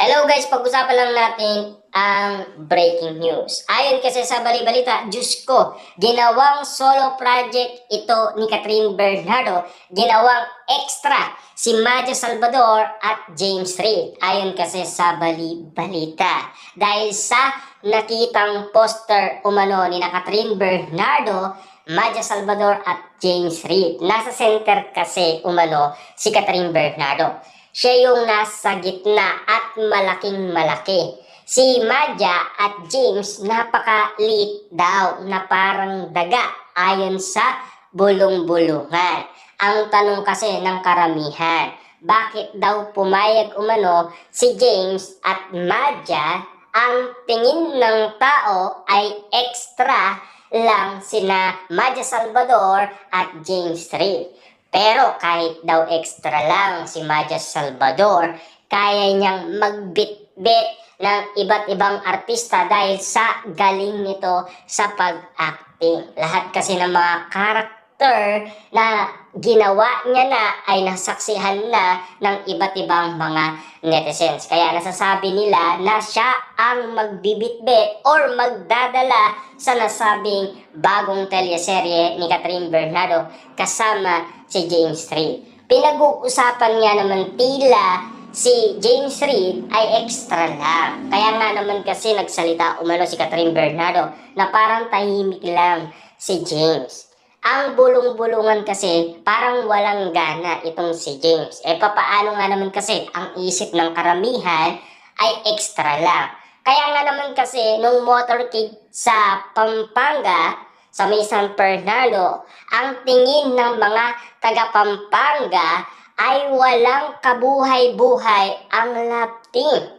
Hello guys, pag-usapan lang natin ang breaking news. Ayon kasi sa bali-balita, Diyos ko, ginawang solo project ito ni Catherine Bernardo, ginawang extra si Maja Salvador at James Reid. Ayon kasi sa bali-balita. Dahil sa nakitang poster umano ni Catherine Bernardo, Maja Salvador at James Reid. Nasa center kasi umano si Catherine Bernardo. Siya yung nasa gitna at malaking malaki. Si Maja at James napakaliit daw na parang daga ayon sa bulong-bulungan. Ang tanong kasi ng karamihan, bakit daw pumayag umano si James at Maja? Ang tingin ng tao ay extra lang sina Maja Salvador at James Reid. Pero kahit daw extra lang si Maja Salvador, kaya niyang magbitbit ng iba't ibang artista dahil sa galing nito sa pag-acting. Lahat kasi ng mga karakter na ginawa niya na ay nasaksihan na ng iba't ibang mga netizens. Kaya nasasabi nila na siya ang magbibitbit or magdadala sa nasabing bagong teleserye ni Catherine Bernardo kasama si James Reid. Pinag-uusapan nga naman tila si James Reid ay extra lang. Kaya nga naman kasi nagsalita umano si Catherine Bernardo na parang tahimik lang si James. Ang bulong-bulungan kasi parang walang gana itong si James. Papaano nga naman kasi ang isip ng karamihan ay extra lang. Kaya nga naman kasi nung motorcade sa Pampanga, sa may San Fernando, ang tingin ng mga taga-Pampanga ay walang kabuhay-buhay ang love team.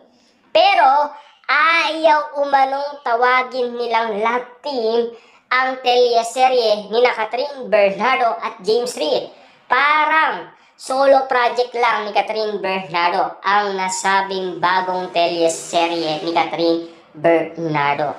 Pero ayaw umanong tawagin nilang love team ang teleserye ni Catherine Bernardo at James Reid. Parang solo project lang ni Catherine Bernardo ang nasabing bagong teleserye ni Catherine Bernardo.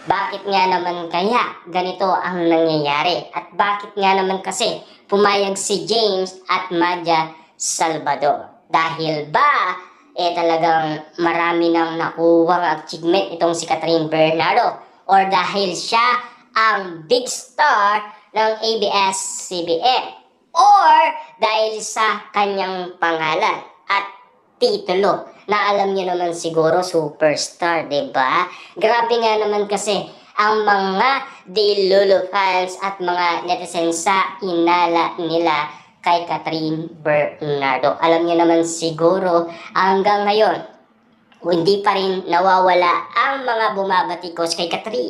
Bakit nga naman kaya ganito ang nangyayari? At bakit nga naman kasi pumayag si James at Maja Salvador? Dahil ba talagang marami nang nakuwang achievement itong si Catherine Bernardo? Or dahil siya ang big star ng ABS-CBN? Or dahil sa kanyang pangalan at titulo na alam niyo naman siguro superstar, diba? Grabe nga naman kasi ang mga Delulu fans at mga netizens sa inala nila kay Catherine Bernardo. Alam niyo naman siguro hanggang ngayon hindi pa rin nawawala ang mga bumabatikos kay Catherine.